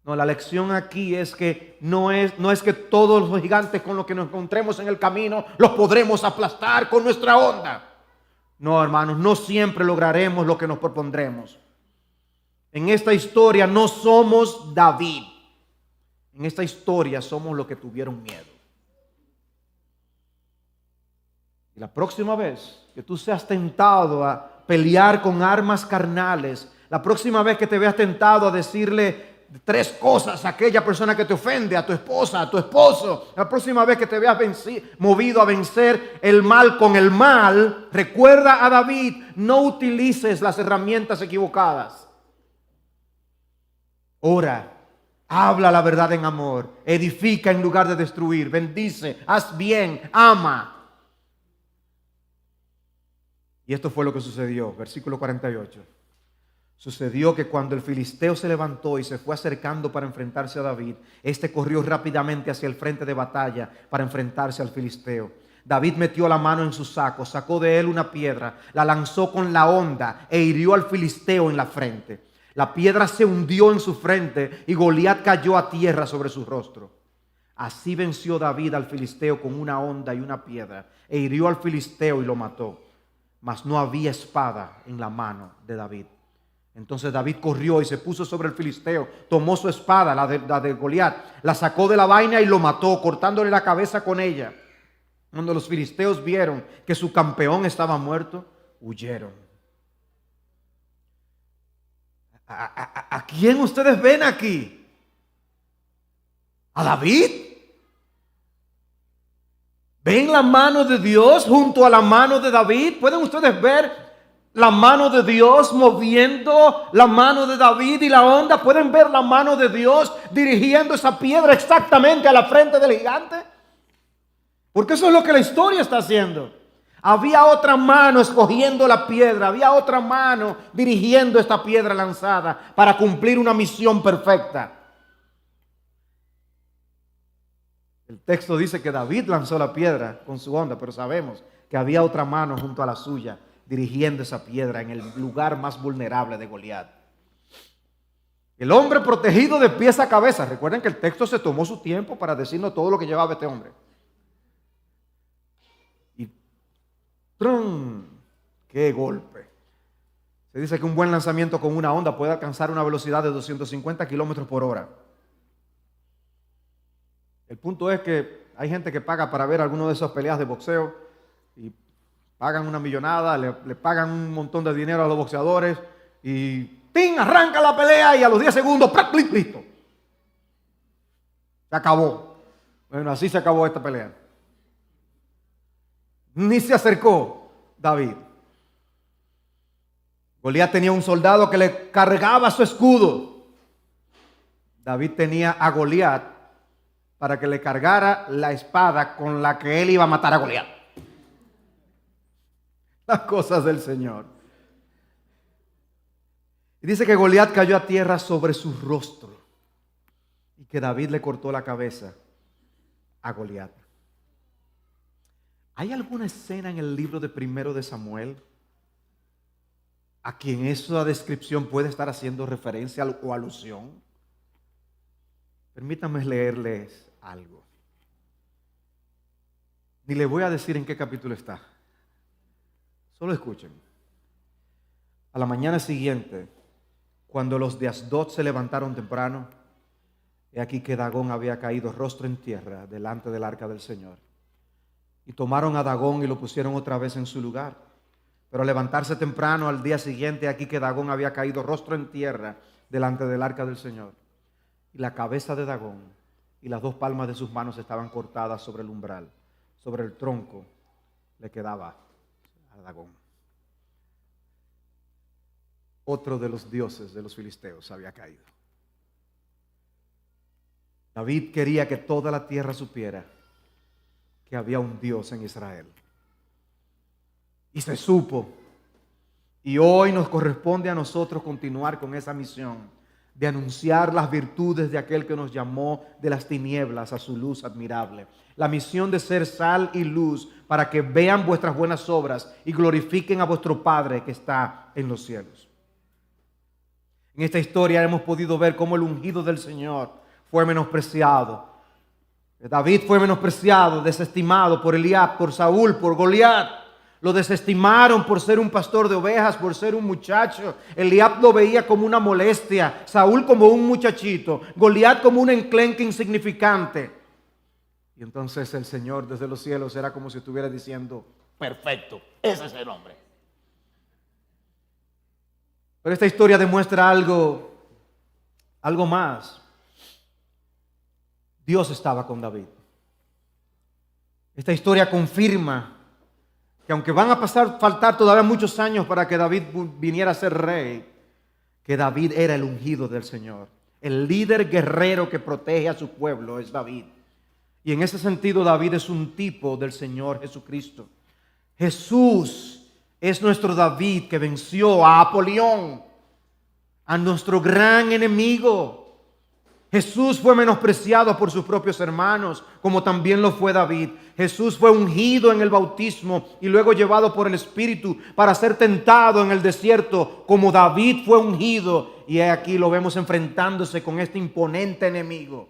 No, la lección aquí es que no es que todos los gigantes con los que nos encontremos en el camino los podremos aplastar con nuestra onda. No, hermanos, no siempre lograremos lo que nos propondremos. En esta historia no somos David. En esta historia somos los que tuvieron miedo. Y la próxima vez que tú seas tentado a pelear con armas carnales, la próxima vez que te veas tentado a decirle 3 cosas a aquella persona que te ofende, a tu esposa, a tu esposo, la próxima vez que te veas movido a vencer el mal con el mal, recuerda a David, no utilices las herramientas equivocadas. Ora, habla la verdad en amor, edifica en lugar de destruir, bendice, haz bien, ama. Y esto fue lo que sucedió, versículo 48. Sucedió que cuando el filisteo se levantó y se fue acercando para enfrentarse a David, este corrió rápidamente hacia el frente de batalla para enfrentarse al filisteo. David metió la mano en su saco, sacó de él una piedra, la lanzó con la honda e hirió al filisteo en la frente. La piedra se hundió en su frente y Goliat cayó a tierra sobre su rostro. Así venció David al filisteo con una honda y una piedra e hirió al filisteo y lo mató. Mas no había espada en la mano de David. Entonces David corrió y se puso sobre el filisteo, tomó su espada, la de Goliat, la sacó de la vaina y lo mató, cortándole la cabeza con ella. Cuando los filisteos vieron que su campeón estaba muerto, huyeron. ¿A quién ustedes ven aquí? ¿A David? ¿Ven la mano de Dios junto a la mano de David? ¿Pueden ustedes ver la mano de Dios moviendo la mano de David y la onda? ¿Pueden ver la mano de Dios dirigiendo esa piedra exactamente a la frente del gigante? Porque eso es lo que la historia está haciendo. Había otra mano escogiendo la piedra, había otra mano dirigiendo esta piedra lanzada para cumplir una misión perfecta. El texto dice que David lanzó la piedra con su onda, pero sabemos que había otra mano junto a la suya, dirigiendo esa piedra en el lugar más vulnerable de Goliat. El hombre protegido de pies a cabeza. Recuerden que el texto se tomó su tiempo para decirnos todo lo que llevaba este hombre. Y ¡trum! ¡Qué golpe! Se dice que un buen lanzamiento con una onda puede alcanzar una velocidad de 250 kilómetros por hora. El punto es que hay gente que paga para ver alguna de esas peleas de boxeo y pagan una millonada, le pagan un montón de dinero a los boxeadores y ¡ting! Arranca la pelea y a los 10 segundos ¡prac! Listo. Se acabó. Bueno, así se acabó esta pelea. Ni se acercó David. Goliat tenía un soldado que le cargaba su escudo. David tenía a Goliat para que le cargara la espada con la que él iba a matar a Goliat. Las cosas del Señor. Y dice que Goliat cayó a tierra sobre su rostro y que David le cortó la cabeza a Goliat. ¿Hay alguna escena en el libro de Primero de Samuel a quien esa descripción puede estar haciendo referencia o alusión? Permítanme leerles algo. Ni les voy a decir en qué capítulo está. Solo escuchen. A la mañana siguiente, cuando los de Asdod se levantaron temprano, he aquí que Dagón había caído rostro en tierra delante del arca del Señor. Y tomaron a Dagón y lo pusieron otra vez en su lugar. Pero al levantarse temprano al día siguiente, aquí que Dagón había caído rostro en tierra delante del arca del Señor. Y la cabeza de Dagón y las dos palmas de sus manos estaban cortadas sobre el umbral. Sobre el tronco le quedaba a Dagón. Otro de los dioses de los filisteos había caído. David quería que toda la tierra supiera que había un Dios en Israel. Y se supo. Y hoy nos corresponde a nosotros continuar con esa misión de anunciar las virtudes de aquel que nos llamó de las tinieblas a su luz admirable. La misión de ser sal y luz para que vean vuestras buenas obras y glorifiquen a vuestro Padre que está en los cielos. En esta historia hemos podido ver cómo el ungido del Señor fue menospreciado. David fue menospreciado, desestimado por Eliab, por Saúl, por Goliat. Lo desestimaron por ser un pastor de ovejas, por ser un muchacho. Eliab lo veía como una molestia, Saúl como un muchachito, Goliat como un enclenque insignificante. Y entonces el Señor desde los cielos era como si estuviera diciendo: perfecto, ese es el hombre. Pero esta historia demuestra algo más. Dios estaba con David. Esta historia confirma que aunque van a faltar todavía muchos años para que David viniera a ser rey, que David era el ungido del Señor. El líder guerrero que protege a su pueblo es David. Y en ese sentido David es un tipo del Señor Jesucristo. Jesús es nuestro David que venció a Apolión, a nuestro gran enemigo. Jesús fue menospreciado por sus propios hermanos, como también lo fue David. Jesús fue ungido en el bautismo y luego llevado por el Espíritu para ser tentado en el desierto, como David fue ungido. Y aquí lo vemos enfrentándose con este imponente enemigo.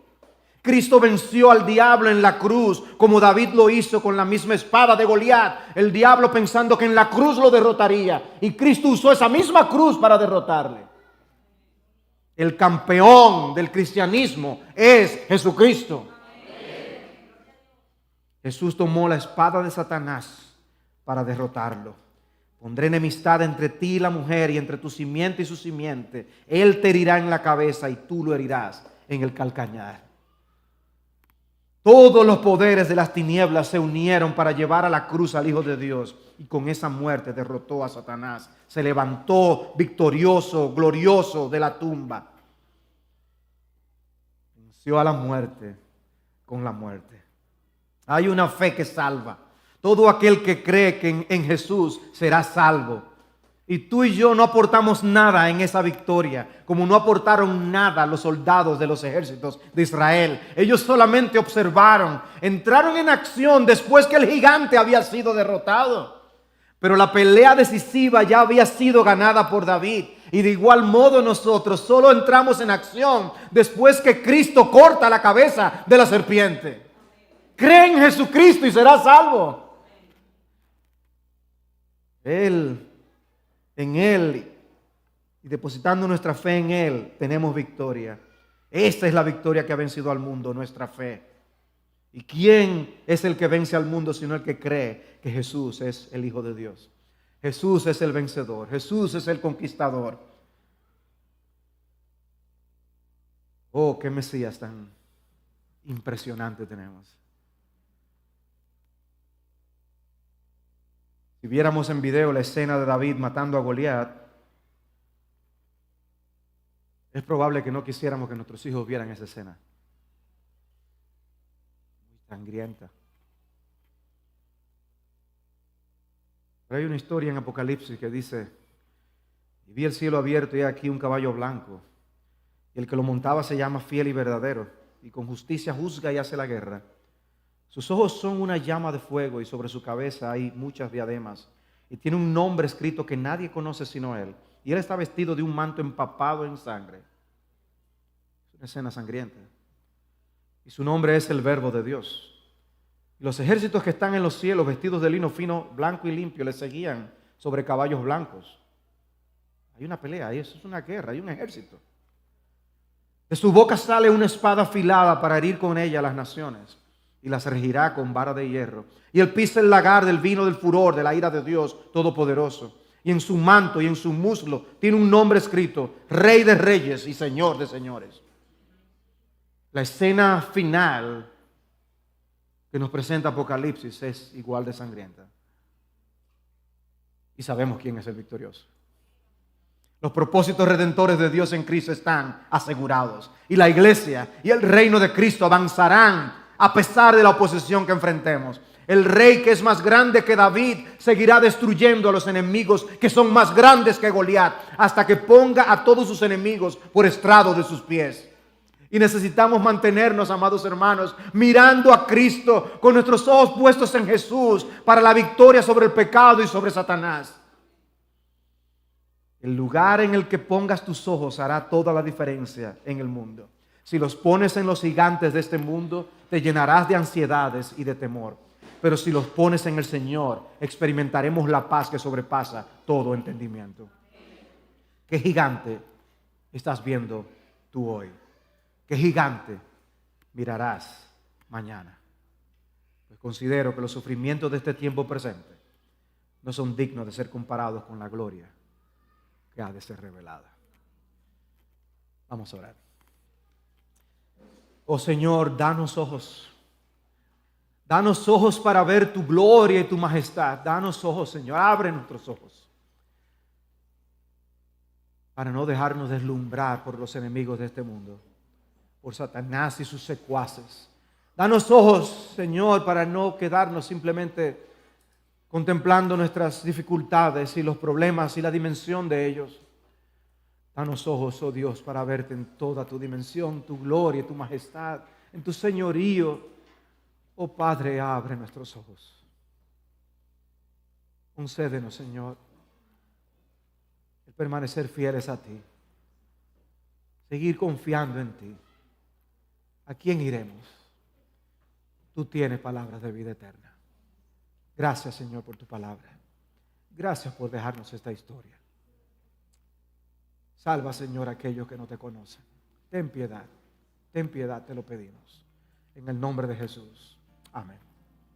Cristo venció al diablo en la cruz, como David lo hizo con la misma espada de Goliat. El diablo pensando que en la cruz lo derrotaría, y Cristo usó esa misma cruz para derrotarle. El campeón del cristianismo es Jesucristo. Jesús tomó la espada de Satanás para derrotarlo. Pondré enemistad entre ti y la mujer, y entre tu simiente y su simiente. Él te herirá en la cabeza y tú lo herirás en el calcañar. Todos los poderes de las tinieblas se unieron para llevar a la cruz al Hijo de Dios, y con esa muerte derrotó a Satanás. Se levantó victorioso, glorioso de la tumba. Venció a la muerte con la muerte. Hay una fe que salva. Todo aquel que cree que en Jesús será salvo. Y tú y yo no aportamos nada en esa victoria, como no aportaron nada los soldados de los ejércitos de Israel. Ellos solamente observaron, entraron en acción después que el gigante había sido derrotado. Pero la pelea decisiva ya había sido ganada por David. Y de igual modo nosotros solo entramos en acción después que Cristo corta la cabeza de la serpiente. Cree en Jesucristo y serás salvo. En Él, y depositando nuestra fe en Él, tenemos victoria. Esta es la victoria que ha vencido al mundo, nuestra fe. ¿Y quién es el que vence al mundo sino el que cree que Jesús es el Hijo de Dios? Jesús es el vencedor, Jesús es el conquistador. Oh, qué Mesías tan impresionante tenemos. Si viéramos en video la escena de David matando a Goliat, es probable que no quisiéramos que nuestros hijos vieran esa escena. Muy sangrienta. Pero hay una historia en Apocalipsis que dice: y vi el cielo abierto y aquí un caballo blanco, y el que lo montaba se llama Fiel y Verdadero, y con justicia juzga y hace la guerra. Sus ojos son una llama de fuego y sobre su cabeza hay muchas diademas. Y tiene un nombre escrito que nadie conoce sino él. Y él está vestido de un manto empapado en sangre. Es una escena sangrienta. Y su nombre es el Verbo de Dios. Y los ejércitos que están en los cielos vestidos de lino fino, blanco y limpio, le seguían sobre caballos blancos. Hay una pelea, eso es una guerra, hay un ejército. De su boca sale una espada afilada para herir con ella a las naciones. Y las regirá con vara de hierro. Y él pisa el lagar del vino del furor, de la ira de Dios Todopoderoso. Y en su manto y en su muslo tiene un nombre escrito: Rey de Reyes y Señor de Señores. La escena final que nos presenta Apocalipsis es igual de sangrienta. Y sabemos quién es el victorioso. Los propósitos redentores de Dios en Cristo están asegurados. Y la iglesia y el reino de Cristo avanzarán a pesar de la oposición que enfrentemos. El rey, que es más grande que David, seguirá destruyendo a los enemigos que son más grandes que Goliat, hasta que ponga a todos sus enemigos por estrado de sus pies. Y necesitamos mantenernos, amados hermanos, mirando a Cristo, con nuestros ojos puestos en Jesús, para la victoria sobre el pecado y sobre Satanás. El lugar en el que pongas tus ojos hará toda la diferencia en el mundo. Si los pones en los gigantes de este mundo, te llenarás de ansiedades y de temor. Pero si los pones en el Señor, experimentaremos la paz que sobrepasa todo entendimiento. ¿Qué gigante estás viendo tú hoy? ¿Qué gigante mirarás mañana? Pues considero que los sufrimientos de este tiempo presente no son dignos de ser comparados con la gloria que ha de ser revelada. Vamos a orar. Oh Señor, danos ojos. Danos ojos para ver tu gloria y tu majestad. Danos ojos, Señor. Abre nuestros ojos para no dejarnos deslumbrar por los enemigos de este mundo, por Satanás y sus secuaces. Danos ojos, Señor, para no quedarnos simplemente contemplando nuestras dificultades y los problemas y la dimensión de ellos. Danos ojos, oh Dios, para verte en toda tu dimensión, tu gloria, tu majestad, en tu señorío. Oh Padre, abre nuestros ojos. Concédenos, Señor, el permanecer fieles a ti, seguir confiando en ti. ¿A quién iremos? Tú tienes palabras de vida eterna. Gracias, Señor, por tu palabra. Gracias por dejarnos esta historia. Salva, Señor, a aquellos que no te conocen. Ten piedad, te lo pedimos. En el nombre de Jesús. Amén.